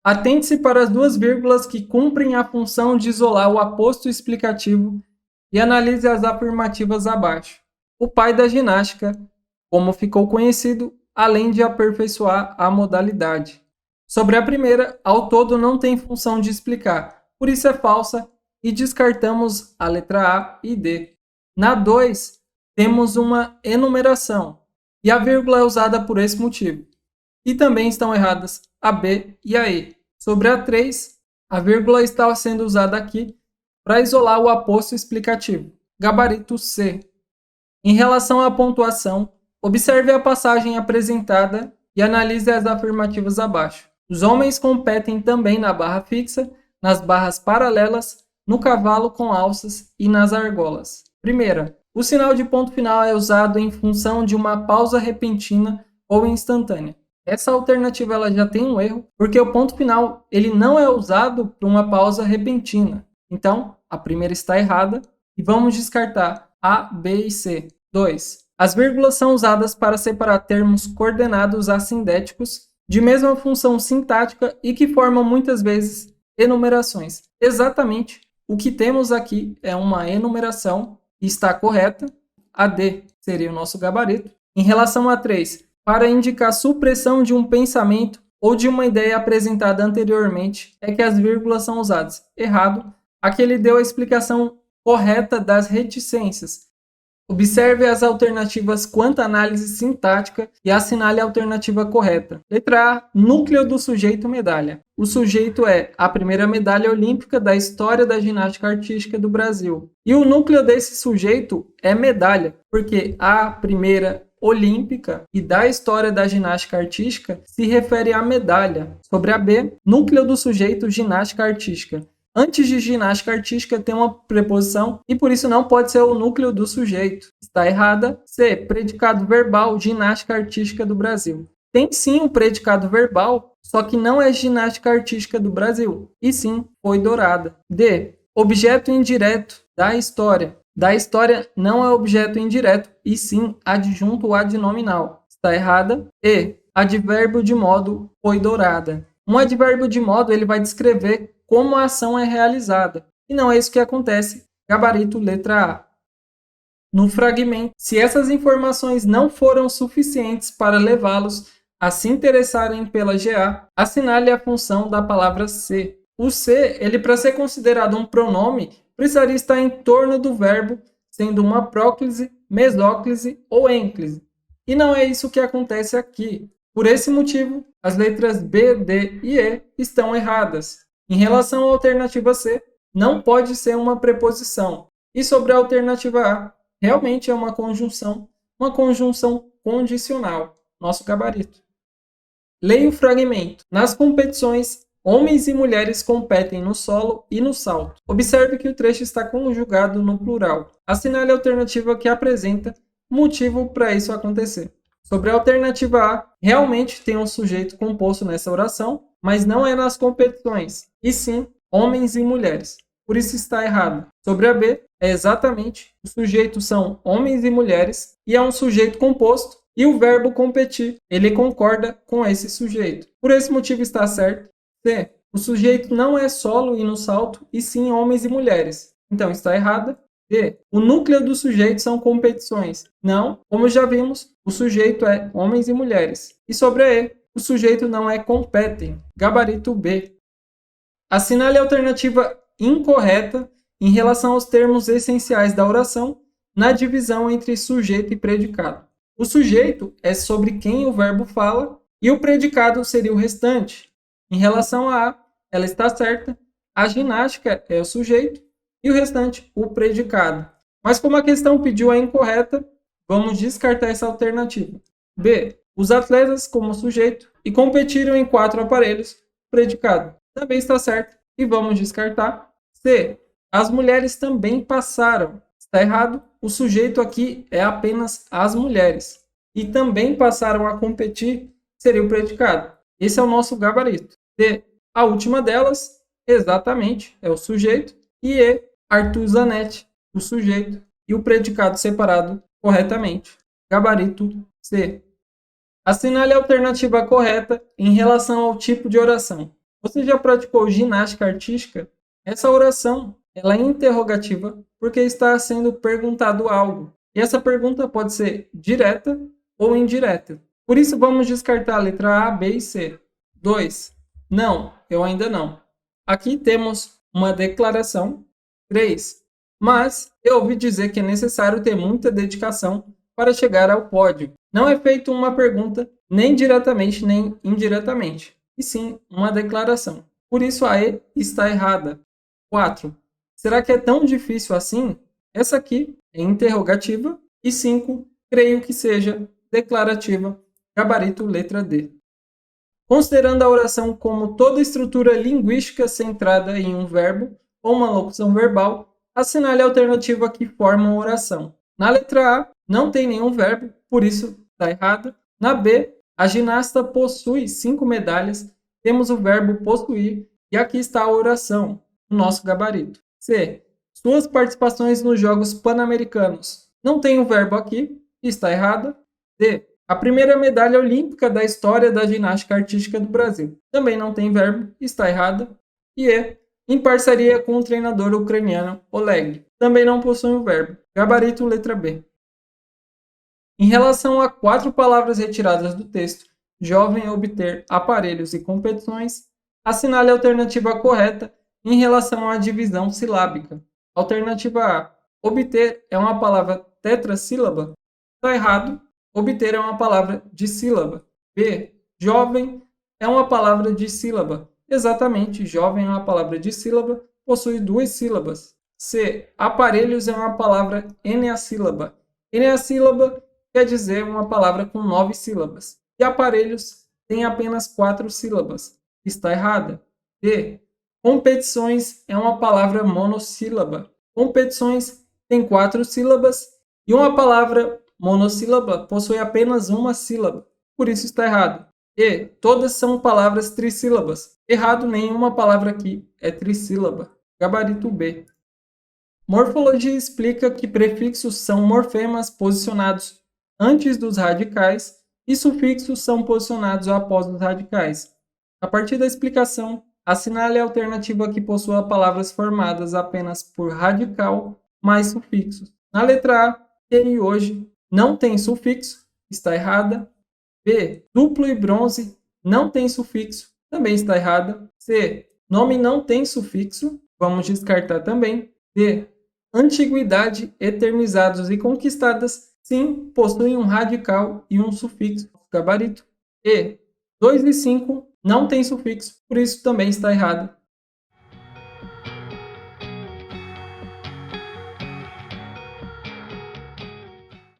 Atente-se para as duas vírgulas que cumprem a função de isolar o aposto explicativo e analise as afirmativas abaixo. O pai da ginástica, como ficou conhecido, além de aperfeiçoar a modalidade. Sobre a primeira, ao todo não tem função de explicar, por isso é falsa e descartamos a letra A e D. Na 2, temos uma enumeração e a vírgula é usada por esse motivo. E também estão erradas a B e a E. Sobre a 3, a vírgula está sendo usada aqui para isolar o aposto explicativo. Gabarito C. Em relação à pontuação, observe a passagem apresentada e analise as afirmativas abaixo. Os homens competem também na barra fixa, nas barras paralelas, no cavalo com alças e nas argolas. Primeira, o sinal de ponto final é usado em função de uma pausa repentina ou instantânea. Essa alternativa ela já tem um erro, porque o ponto final ele não é usado para uma pausa repentina. Então, a primeira está errada e vamos descartar A, B e C. 2. As vírgulas são usadas para separar termos coordenados assindéticos de mesma função sintática e que formam muitas vezes enumerações. Exatamente o que temos aqui é uma enumeração e está correta. A D seria o nosso gabarito. Em relação a 3, para indicar supressão de um pensamento ou de uma ideia apresentada anteriormente, é que as vírgulas são usadas. Errado. Aqui ele deu a explicação correta das reticências. Observe as alternativas quanto à análise sintática e assinale a alternativa correta. Letra A, núcleo do sujeito medalha. O sujeito é a primeira medalha olímpica da história da ginástica artística do Brasil. E o núcleo desse sujeito é medalha, porque a primeira olímpica e da história da ginástica artística se refere à medalha. Sobre a B, núcleo do sujeito ginástica artística. Antes de ginástica artística tem uma preposição e por isso não pode ser o núcleo do sujeito. Está errada. C, predicado verbal ginástica artística do Brasil. Tem sim um predicado verbal, só que não é ginástica artística do Brasil, e sim foi dourada. D, objeto indireto da história. Da história não é objeto indireto, e sim adjunto adnominal. Está errada. E, advérbio de modo foi dourada. Um advérbio de modo ele vai descrever como a ação é realizada. E não é isso que acontece. Gabarito letra A. No fragmento, se essas informações não foram suficientes para levá-los a se interessarem pela GA, assinale a função da palavra ser. O ser, ele para ser considerado um pronome, precisaria estar em torno do verbo, sendo uma próclise, mesóclise ou ênclise. E não é isso que acontece aqui. Por esse motivo, as letras B, D e E estão erradas. Em relação à alternativa C, não pode ser uma preposição. E sobre a alternativa A, realmente é uma conjunção condicional, nosso gabarito. Leia o fragmento. Nas competições, homens e mulheres competem no solo e no salto. Observe que o trecho está conjugado no plural. Assinale a alternativa que apresenta motivo para isso acontecer. Sobre a alternativa A, realmente tem um sujeito composto nessa oração, mas não é nas competições, e sim homens e mulheres. Por isso está errado. Sobre a B, é exatamente, os sujeitos são homens e mulheres, e é um sujeito composto, e o verbo competir, ele concorda com esse sujeito. Por esse motivo está certo. C, o sujeito não é solo e no salto, e sim homens e mulheres. Então está errada. D, o núcleo do sujeito são competições. Não, como já vimos, o sujeito é homens e mulheres. E sobre a E, o sujeito não é competem. Gabarito B. Assinale a alternativa incorreta em relação aos termos essenciais da oração na divisão entre sujeito e predicado. O sujeito é sobre quem o verbo fala e o predicado seria o restante. Em relação a A, ela está certa. A ginástica é o sujeito e o restante, o predicado. Mas como a questão pediu a incorreta, vamos descartar essa alternativa. B. Os atletas como sujeito e competiram em 4 aparelhos, predicado. Também está certo e vamos descartar. C. As mulheres também passaram. Está errado. O sujeito aqui é apenas as mulheres. E também passaram a competir seria o predicado. Esse é o nosso gabarito. D. A última delas, exatamente, é o sujeito. E E. Arthur Zanetti, o sujeito. E o predicado separado corretamente. Gabarito C. Assinale a alternativa correta em relação ao tipo de oração. Você já praticou ginástica artística? Essa oração, ela é interrogativa porque está sendo perguntado algo. E essa pergunta pode ser direta ou indireta. Por isso, vamos descartar a letra A, B e C. 2. Não, eu ainda não. Aqui temos uma declaração. 3. Mas eu ouvi dizer que é necessário ter muita dedicação para chegar ao pódio. Não é feita uma pergunta nem diretamente nem indiretamente, e sim uma declaração. Por isso a E está errada. 4. Será que é tão difícil assim? Essa aqui é interrogativa. E 5. Creio que seja declarativa. Gabarito letra D. Considerando a oração como toda estrutura linguística centrada em um verbo ou uma locução verbal, assinale a alternativa que forma a oração. Na letra A, não tem nenhum verbo, por isso está errada. Na B, a ginasta possui 5 medalhas, temos o verbo possuir, e aqui está a oração, o nosso gabarito. C, suas participações nos Jogos Pan-Americanos. Não tem o verbo aqui, está errada. D, a primeira medalha olímpica da história da ginástica artística do Brasil. Também não tem verbo, está errada. E E, em parceria com o treinador ucraniano Oleg. Também não possui um verbo. Gabarito letra B. Em relação a 4 palavras retiradas do texto, jovem obter aparelhos e competições, assinale a alternativa correta em relação à divisão silábica. Alternativa A. Obter é uma palavra tetrassílaba? Está errado. Obter é uma palavra dissílaba. B. Jovem é uma palavra dissílaba. Exatamente, jovem é uma palavra dissílaba, possui 2 sílabas. C. Aparelhos é uma palavra eneassílaba. Eneassílaba quer dizer uma palavra com 9 sílabas. E aparelhos tem apenas 4 sílabas. Está errada. D. Competições é uma palavra monossílaba. Competições tem 4 sílabas e uma palavra monossílaba possui apenas uma sílaba. Por isso está errado. E. Todas são palavras trissílabas. Errado, nenhuma palavra aqui é trissílaba. Gabarito B. Morfologia explica que prefixos são morfemas posicionados antes dos radicais e sufixos são posicionados após os radicais. A partir da explicação, assinale a alternativa que possua palavras formadas apenas por radical mais sufixos. Na letra A, que hoje não tem sufixo, está errada. B, duplo e bronze não tem sufixo, também está errada. C, nome não tem sufixo, vamos descartar também. D, antiguidade, eternizados e conquistadas, sim, possuem um radical e um sufixo, gabarito. E, 2 e 5 não tem sufixo, por isso também está errado.